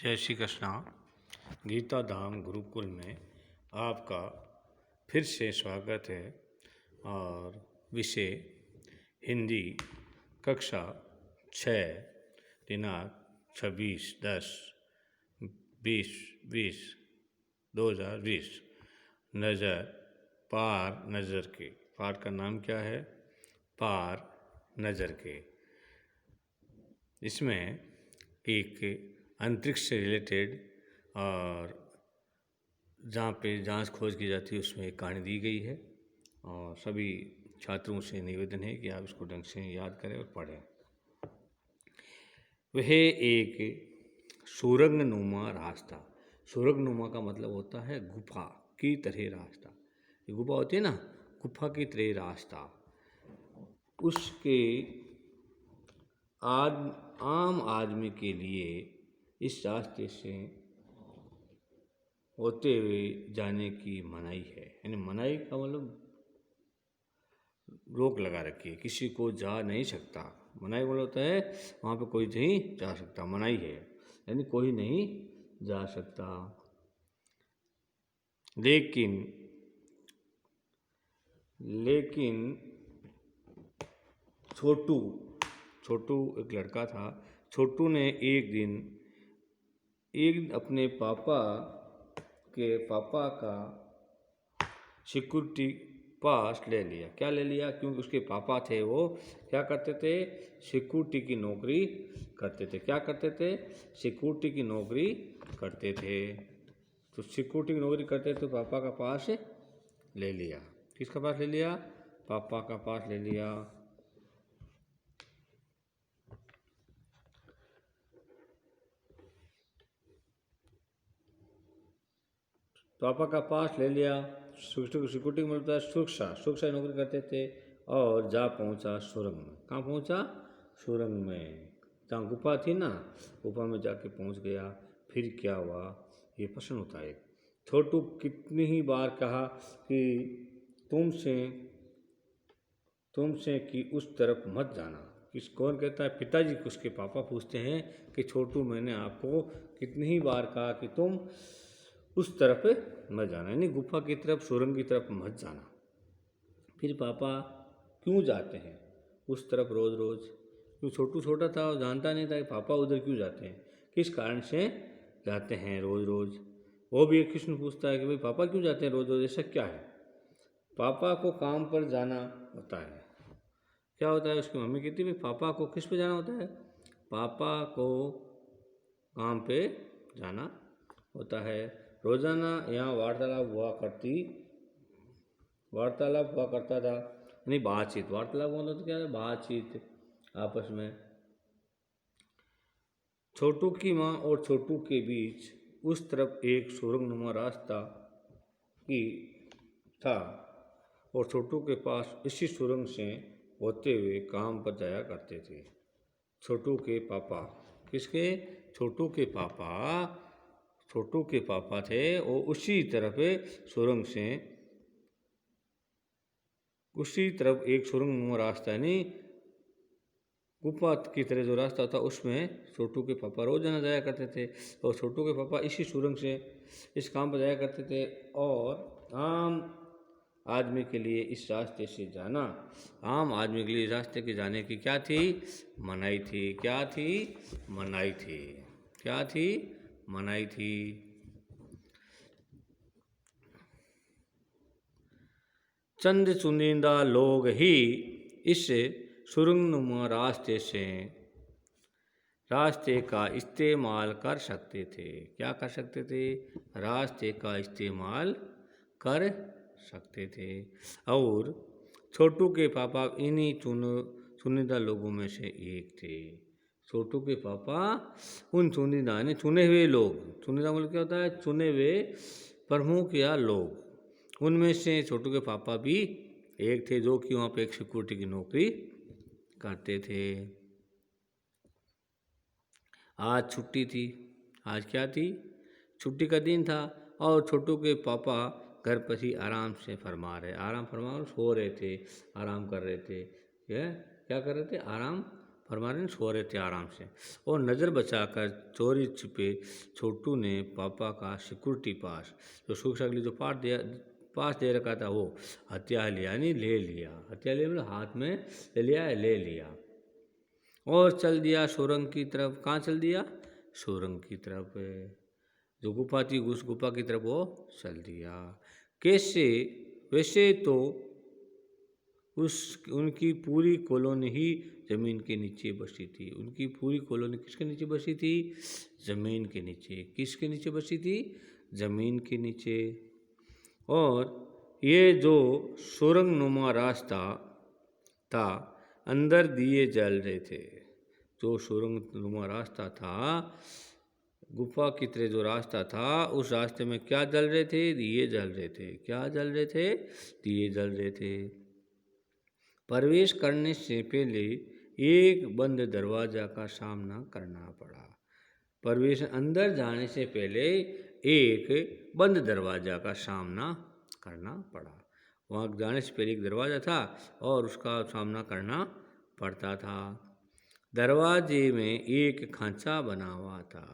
जय श्री कृष्णा। गीता धाम गुरुकुल में आपका फिर से स्वागत है और विषय हिंदी कक्षा 6 दिनांक 26/10/2020 नज़र पार नज़र के। पाठ का नाम क्या है? पार नज़र के। इसमें एक अंतरिक्ष से रिलेटेड और जहाँ पे जांच खोज की जाती है उसमें एक कहानी दी गई है और सभी छात्रों से निवेदन है कि आप इसको ढंग से याद करें और पढ़ें। वह एक सुरंगनुमा रास्ता। सुरंगनुमा का मतलब होता है गुफा की तरह रास्ता। ये गुफा होती है ना, गुफा की तरह रास्ता। उसके आम आदमी के लिए इस रास्ते से होते हुए जाने की मनाही है। यानी मनाही का मतलब रोक लगा रखी है, किसी को जा नहीं सकता। मनाही मतलब होता है वहाँ पे कोई नहीं जा सकता, मनाही है यानी कोई नहीं जा सकता। लेकिन छोटू एक लड़का था। छोटू ने एक दिन अपने पापा का सिक्योरिटी पास ले लिया। क्या ले लिया? क्योंकि उसके पापा थे, वो क्या करते थे? सिक्योरिटी की नौकरी करते थे। क्या करते थे? सिक्योरिटी की नौकरी करते थे। तो सिक्योरिटी की नौकरी करते थे तो पापा का पास ले लिया। किसका पास ले लिया? पापा का पास ले लिया। पापा का पास ले लिया। सिक्योरिटी मिलता है सुरक्षा नौकरी करते थे और जा पहुंचा सुरंग में। कहाँ पहुंचा? सुरंग में। जहाँ गुफा थी ना, गुफा में जाके पहुंच गया। फिर क्या हुआ ये प्रश्न होता है। छोटू कितनी ही बार कहा कि तुमसे कि उस तरफ मत जाना। कौन कहता है? पिताजी उसके पापा पूछते हैं कि छोटू मैंने आपको कितनी ही बार कहा कि तुम उस तरफ मत जाना, यानी गुफा की तरफ, सुरंग की तरफ मत जाना। फिर पापा क्यों जाते हैं उस तरफ रोज़ रोज़? क्यों? छोटू छोटा था और जानता नहीं था कि पापा उधर क्यों जाते हैं, किस कारण से जाते हैं रोज़ रोज़। वो भी एक प्रश्न पूछता है कि भाई पापा क्यों जाते हैं रोज़ रोज़, ऐसा क्या है? पापा को काम पर जाना होता है। क्या होता है? उसकी मम्मी कहती है भाई पापा को किस पे जाना होता है? पापा को काम पे जाना होता है। रोजाना यहाँ वार्तालाप हुआ करता था, यानी बातचीत। वार्तालाप मतलब तो क्या है? बातचीत आपस में। छोटू की माँ और छोटू के बीच उस तरफ एक सुरंगनुमा रास्ता की था और छोटू के पास इसी सुरंग से होते हुए काम पर जाया करते थे। छोटू के पापा, किसके? छोटू के पापा थे। और उसी तरफ एक सुरंग रास्ता, यानी गुफा की तरह जो रास्ता था उसमें छोटू के पापा रोजाना जाया करते थे। और छोटू के पापा इसी सुरंग से इस काम पर जाया करते थे। और आम आदमी के लिए इस रास्ते से जाना, आम आदमी के लिए इस रास्ते के जाने की क्या थी? मनाही थी। क्या थी? मनाही थी। क्या थी? मनाही थी। चंद चुनिंदा लोग ही इस सुरंगनुमा रास्ते का इस्तेमाल कर सकते थे। क्या कर सकते थे? रास्ते का इस्तेमाल कर सकते थे। और छोटू के पापा इन्हीं चुनिंदा लोगों में से एक थे। छोटू के पापा उन चुनिंदा यानी चुने हुए लोग, चुनिंदा मतलब क्या होता है? चुने हुए प्रमुख या लोग, उनमें से छोटू के पापा भी एक थे जो कि वहाँ पे एक सिक्योरिटी की नौकरी करते थे। आज छुट्टी थी। आज क्या थी? छुट्टी का दिन था और छोटू के पापा घर पर ही आराम से सो रहे थे, आराम कर रहे थे। क्या कर रहे थे? आराम फरमा रहे सो रहे थे आराम से, और नज़र बचाकर चोरी छिपे छोटू ने पापा का सिक्योरिटी पास, जो सुरक्षा के लिए जो पास दे रखा था, वो हत्या लिया, यानी ले लिया। हत्या लिया मतलब हाथ में ले लिया, ले लिया, और चल दिया सुरंग की तरफ। कहाँ चल दिया? सुरंग की तरफ, जो गुफा थी उस गुफा की तरफ वो चल दिया। कैसे? वैसे तो उनकी पूरी कॉलोनी ही ज़मीन के नीचे बसी थी। उनकी पूरी कॉलोनी किसके नीचे बसी थी? ज़मीन के नीचे। किसके नीचे बसी थी? ज़मीन के नीचे। और ये जो सुरंग नुमा रास्ता था, अंदर दिए जल रहे थे। जो सुरंग नुमा रास्ता था, गुफा की तरह जो रास्ता था, उस रास्ते में क्या जल रहे थे? दिए जल रहे थे। क्या जल रहे थे? दिए जल रहे थे। प्रवेश करने से पहले एक बंद दरवाजा का सामना करना पड़ा। प्रवेश अंदर जाने से पहले एक बंद दरवाजा का सामना करना पड़ा। वहाँ जाने से पहले एक दरवाज़ा था और उसका सामना करना पड़ता था। दरवाजे में एक खांचा बना हुआ था।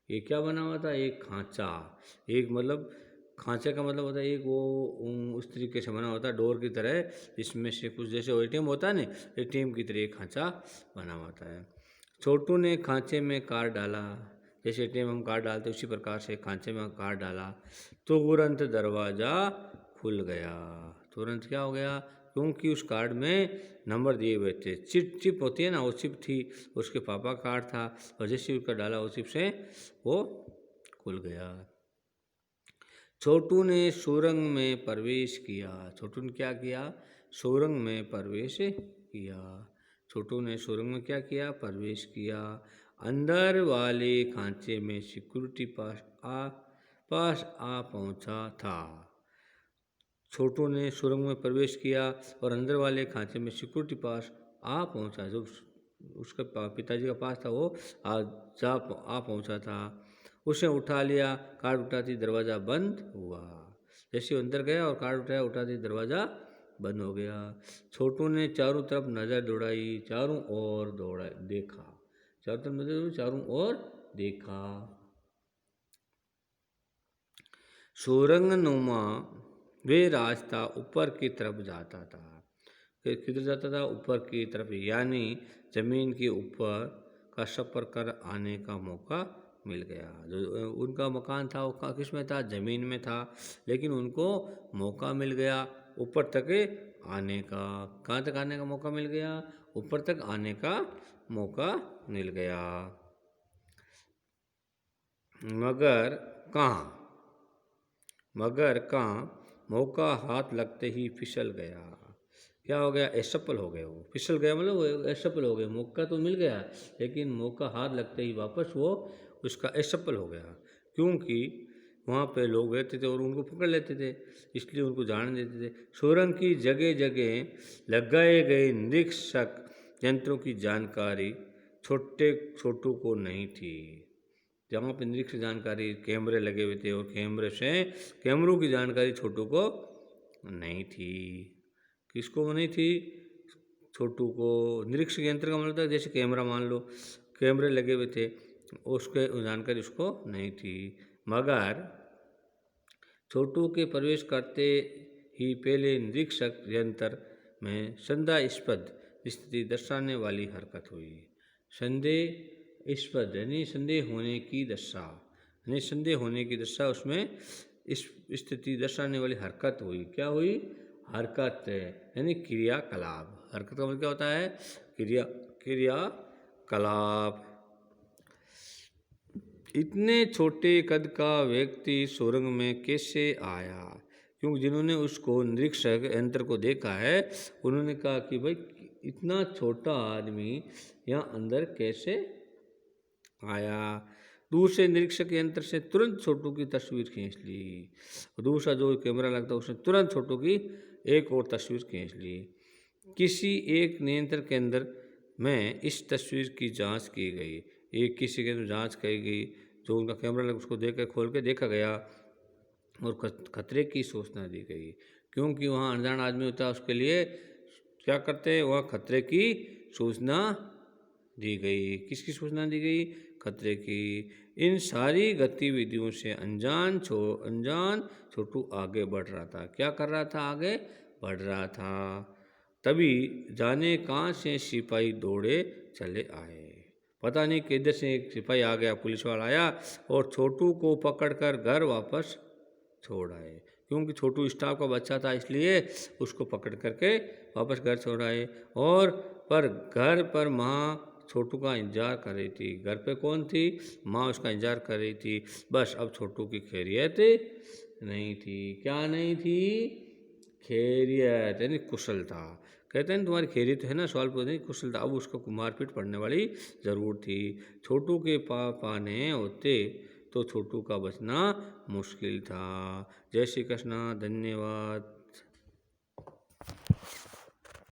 ये क्या बना हुआ था? एक खांचा। एक मतलब खांचे का मतलब होता है एक वो उस तरीके से बना होता है डोर की तरह, इसमें से कुछ जैसे एटीएम होता है ना, एटीएम की तरह एक खांचा बना होता है। छोटू ने खांचे में कार्ड डाला, जैसे एटीएम हम कार्ड डालते उसी प्रकार से खांचे में कार्ड डाला, तो तुरंत दरवाज़ा खुल गया। तुरंत क्या हो गया? क्योंकि उस कार्ड में नंबर दिए हुए थे। चिप होती है ना, वो चिप थी, उसके पापा कार्ड था, और जैसे उसका डाला वो चिप से वो खुल गया। छोटू ने सुरंग में प्रवेश किया। छोटू ने क्या किया? सुरंग में प्रवेश किया। छोटू ने सुरंग में क्या किया? प्रवेश किया। अंदर वाले खांचे में सिक्योरिटी पास आ पहुंचा था। छोटू ने सुरंग में प्रवेश किया और अंदर वाले खांचे में सिक्योरिटी पास आ पहुंचा। जो उसके पिताजी का पास था वो आ पहुंचा था। उसे उठा लिया, कार्ड उठाती दरवाज़ा बंद हुआ। जैसे अंदर गया और कार्ड उठाया, उठाती दरवाज़ा बंद हो गया। छोटू ने चारों तरफ नज़र दौड़ाई, चारों ओर देखा। चारों तरफ नज़र दौड़ाई, चारों ओर देखा। सुरंग नुमा वे रास्ता ऊपर की तरफ जाता था। किधर जाता था? ऊपर की तरफ, यानी ज़मीन के ऊपर का सफ़र कर आने का मौका मिल गया। जो उनका मकान था वो किस में था? ज़मीन में था, लेकिन उनको मौका मिल गया ऊपर तक आने का। कहाँ तक आने का मौका मिल गया? ऊपर तक आने का मौका मिल गया। मगर कहाँ मौका हाथ लगते ही फिसल गया। क्या हो गया? असफल हो गए। वो फिसल गया मतलब वो असफल हो गए। मौका तो मिल गया, लेकिन मौका हाथ लगते ही वापस वो उसका असफल हो गया, क्योंकि वहाँ पे लोग रहते थे और उनको पकड़ लेते थे, इसलिए उनको जाने देते थे। सुरंग की जगह जगह लगाए गए निरीक्षक यंत्रों की जानकारी छोटू को नहीं थी। जहाँ पे निरीक्षक जानकारी कैमरे लगे हुए थे और कैमरों की जानकारी छोटू को नहीं थी। किसको नहीं थी? छोटू को। निरीक्षक यंत्र का मतलब था जैसे कैमरा, मान लो कैमरे लगे हुए थे, उसके जानकारी उसको नहीं थी। मगर छोटू के प्रवेश करते ही पहले निरीक्षक यंत्र में संदेहास्पद स्थिति दर्शाने वाली हरकत हुई। संदेहास्पद यानी संदेह होने की दशा, यानी संदेह होने की दशा उसमें इस स्थिति दर्शाने वाली हरकत हुई। क्या हुई? हरकत यानी क्रियाकलाप। हरकत का मतलब क्या होता है? क्रियाकलाप। इतने छोटे कद का व्यक्ति सुरंग में कैसे आया? क्योंकि जिन्होंने उसको निरीक्षक यंत्र को देखा है, उन्होंने कहा कि भाई इतना छोटा आदमी यहाँ अंदर कैसे आया। दूसरे निरीक्षक यंत्र से तुरंत छोटू की तस्वीर खींच ली। दूसरा जो कैमरा लगता उसने तुरंत छोटू की एक और तस्वीर खींच ली। किसी एक नियंत्रण केंद्र में इस तस्वीर की जांच की गई। एक किसी के जांच की गई, जो उनका कैमरा लगा उसको देख कर खोल के देखा गया और खतरे की सूचना दी गई। क्योंकि वहाँ अनजान आदमी होता है, उसके लिए क्या करते हैं? वह खतरे की सूचना दी गई। किसकी सूचना दी गई? खतरे की। इन सारी गतिविधियों से अनजान छोटू आगे बढ़ रहा था। क्या कर रहा था? आगे बढ़ रहा था। तभी जाने कहाँ से सिपाही दौड़े चले आए। पता नहीं किधर से एक सिपाही आ गया, पुलिस वाला आया और छोटू को पकड़कर घर वापस छोड़ आए। क्योंकि छोटू स्टाफ का बच्चा था, इसलिए उसको पकड़ करके वापस घर छोड़ आए। और पर घर पर माँ छोटू का इंतजार कर रही थी। घर पे कौन थी? माँ उसका इंतजार कर रही थी। बस अब छोटू की खैरियत नहीं थी। क्या नहीं थी? खैरियत, यानी कुशल था। कहते हैं तुम्हारी खैरियत है ना, सवाल पूछने की कुशल था। अब उसको मारपीट पड़ने वाली ज़रूर थी। छोटू के पापा ने होते तो छोटू का बचना मुश्किल था। जय श्री कृष्ण, धन्यवाद।